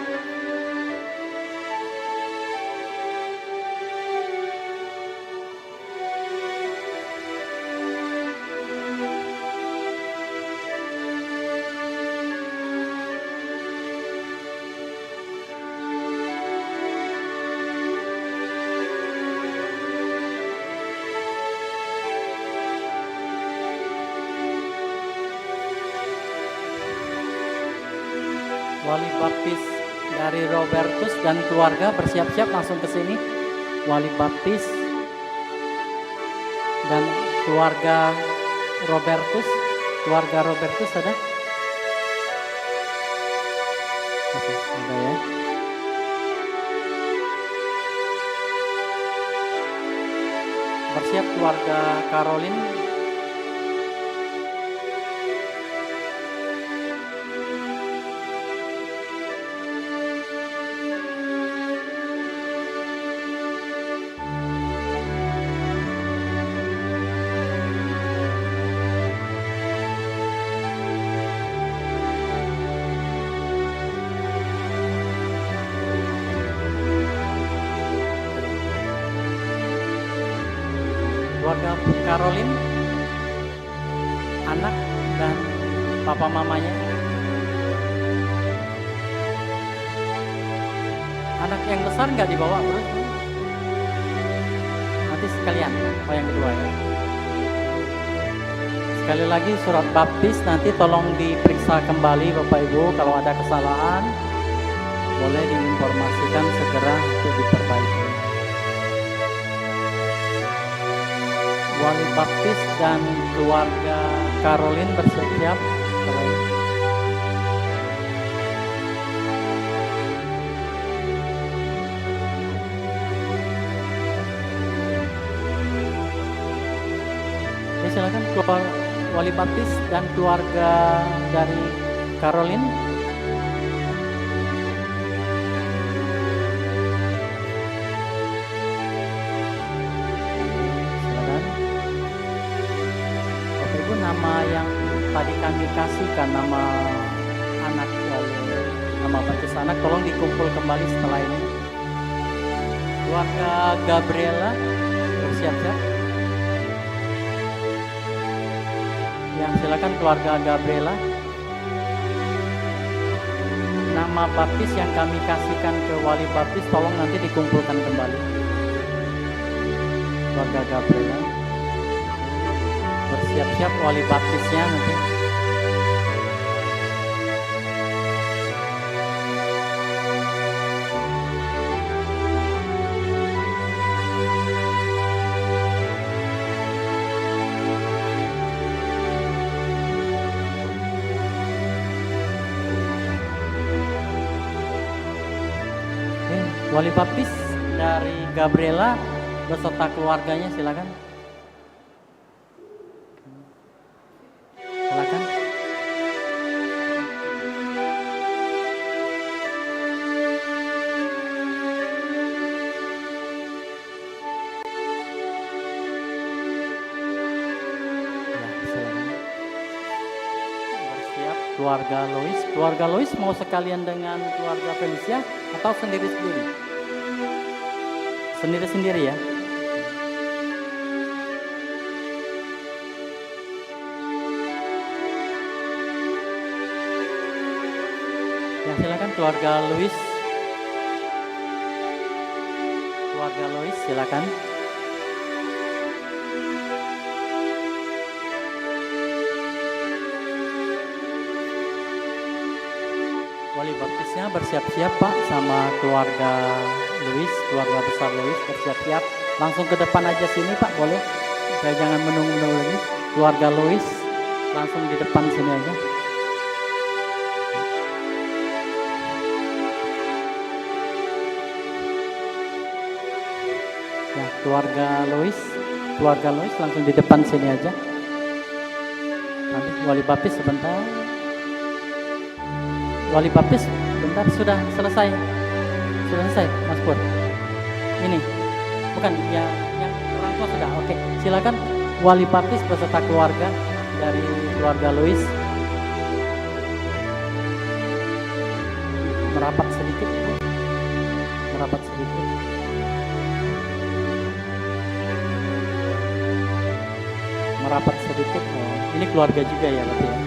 Wali baptis dari Robertus dan keluarga bersiap-siap langsung ke sini. Wali baptis dan keluarga Robertus ada? Oke, ada ya. Bersiap keluarga Caroline. Keluarga Caroline, anak dan papa mamanya. Anak yang besar nggak dibawa bro? Nanti sekalian, yang kedua ya. Sekali lagi surat baptis nanti tolong diperiksa kembali Bapak Ibu, kalau ada kesalahan boleh diinformasikan segera untuk diperbaiki. Wali baptis dan keluarga Caroline bersiap-siap. Oke, silakan keluar wali baptis dan keluarga dari Caroline. Nama yang tadi kami kasihkan, nama anak lalu nama baptis anak, tolong dikumpul kembali setelah ini. Keluarga Gabriela bersiap-siap. Ya, silakan keluarga Gabriela. nama baptis yang kami kasihkan ke wali baptis tolong nanti dikumpulkan kembali. Keluarga Gabriela bersiap-siap wali baptisnya nanti. Wali baptis dari Gabriela beserta keluarganya, silakan. Silakan. Ya, silakan. Bersiap keluarga Lois. Keluarga Lois mau sekalian dengan keluarga Felicia atau sendiri-sendiri? Sendiri-sendiri ya. Ya, silakan keluarga Louis. Keluarga Louis silakan. Wali baptisnya bersiap-siap Pak, sama keluarga Louis, keluarga besar Louis bersiap-siap. Langsung ke depan aja sini Pak, boleh? Saya jangan menunggu-nunggu lagi. Keluarga Louis langsung di depan sini aja. Ya, keluarga Louis langsung di depan sini aja. Nanti wali baptis sebentar. Wali baptis bentar, sudah selesai. Sudah selesai, Mas Pur. Ini, bukan ya, yang orang tua sudah. Oke, silakan wali baptis beserta keluarga dari keluarga Louis merapat sedikit, Bu. Merapat sedikit. Merapat sedikit. Oh, ini keluarga juga ya, berarti ya.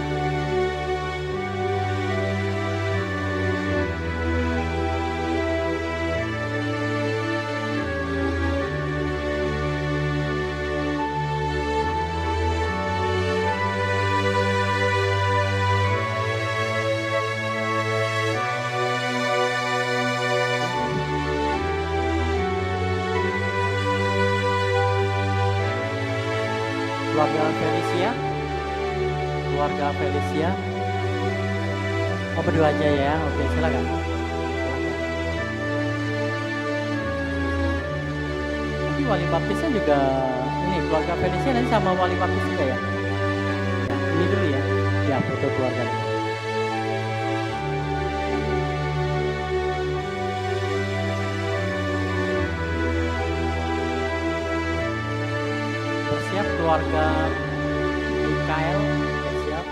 Keluarga Felicia. Oh, berdua aja ya. Oke, silakan. Nanti wali baptisnya juga ini keluarga Felicia nanti sama wali baptis juga ya. Ya, ini dulu ya. Ya, foto keluarga. Bersiap keluarga Mikael, bersiap.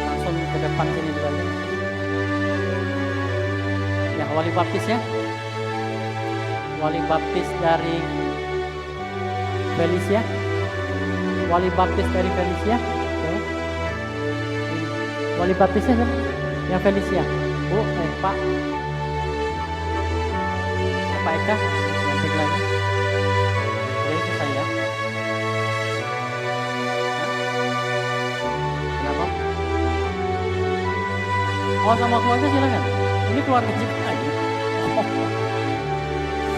Langsung ke depan sini dulu aja. Ya, wali baptisnya. Wali baptis dari Felicia. Wali baptis dari Felicia. Ya. Wali baptisnya siapa? Yang Felicia. Bu, Pak. Pak Eka, nanti lagi. Jadi itu saya. Kenapa? Oh, sama keluarga silakan. Ini keluarga juga aja. Oh,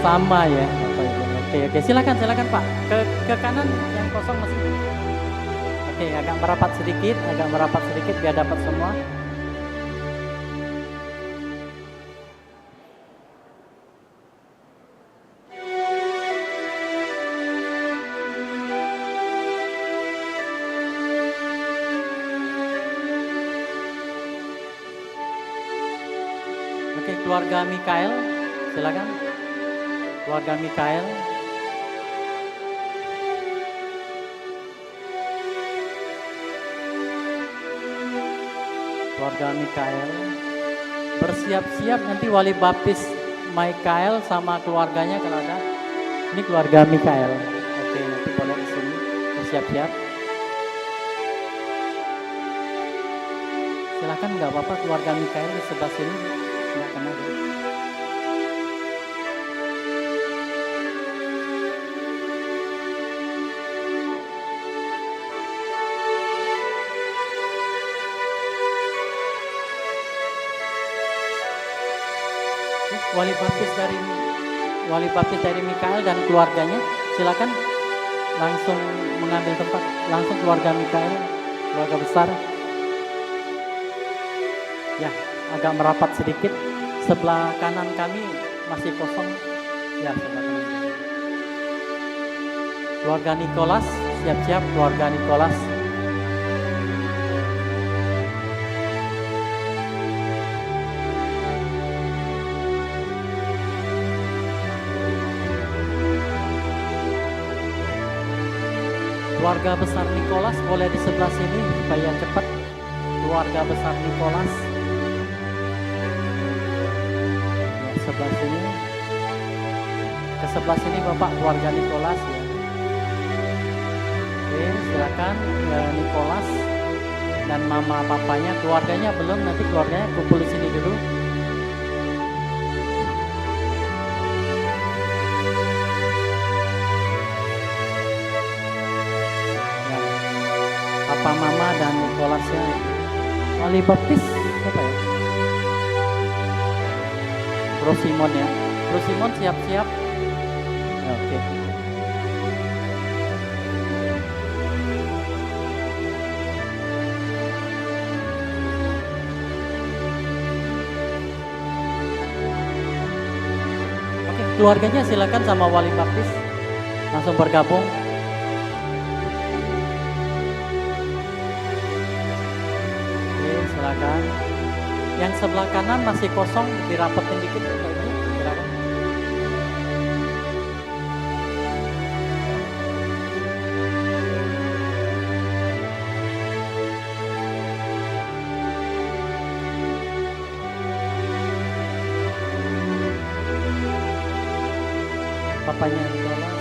sama ya, Bapak Ibu. Oke, silakan Pak. Ke kanan yang kosong masih. Oke, agak merapat sedikit biar dapat semua. Oke, keluarga Mikael, silakan. Keluarga Mikael. Keluarga Mikael. Bersiap-siap nanti wali baptis Mikael sama keluarganya kalau ada. Ini keluarga Mikael. Oke, nanti boleh di sini bersiap-siap. Silakan, nggak apa-apa keluarga Mikael di sebelah sini. nggak kena deh. Wali baptis dari Mikael dan keluarganya, silakan langsung mengambil tempat, langsung keluarga Mikael, keluarga besar. Ya, agak merapat sedikit. Sebelah kanan kami masih kosong. Ya, sebelah kanan. Keluarga Nikolas, siap-siap keluarga Nikolas. Keluarga besar Nikolas boleh di sebelah sini supaya cepat. Keluarga besar Nikolas. Ya, sebelah sini. Ke sebelah sini Bapak keluarga Nikolas ya. Oke, silakan Nikolas dan mama papanya, keluarganya belum, nanti keluarganya kumpul di sini dulu. Papa, mama, dan Nikolasnya. Wali baptis siapa ya? Bro Simon ya. Bro Simon siap-siap. Ya, oke. Oke, keluarganya silakan sama wali baptis langsung bergabung. Silakan. Yang sebelah kanan masih kosong, dirapetin dikit Bapak Ibu. Silakan. Papanya Nikolas.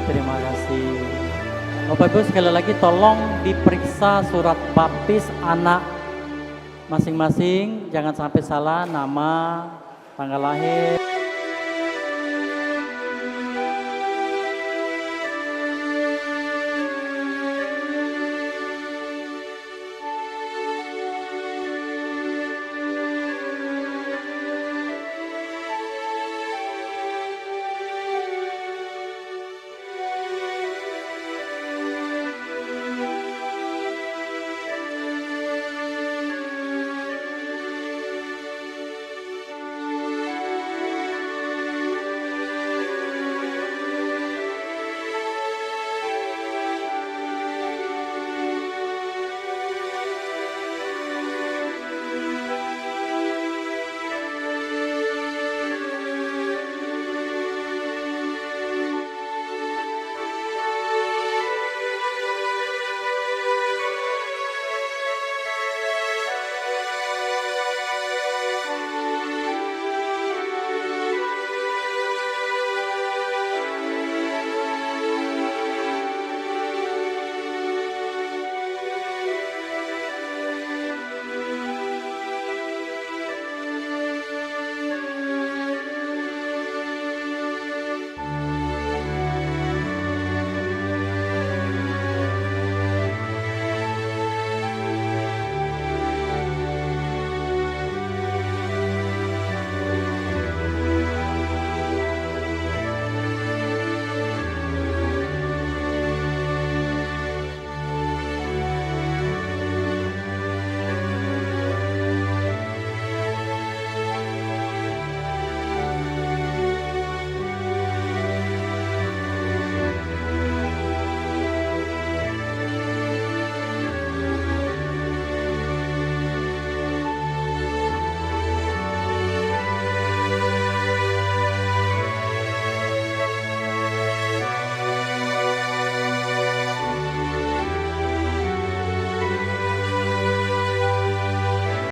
Terima kasih. Bapak Ibu sekali lagi tolong diperiksa surat baptis anak masing-masing, jangan sampai salah nama, tanggal lahir.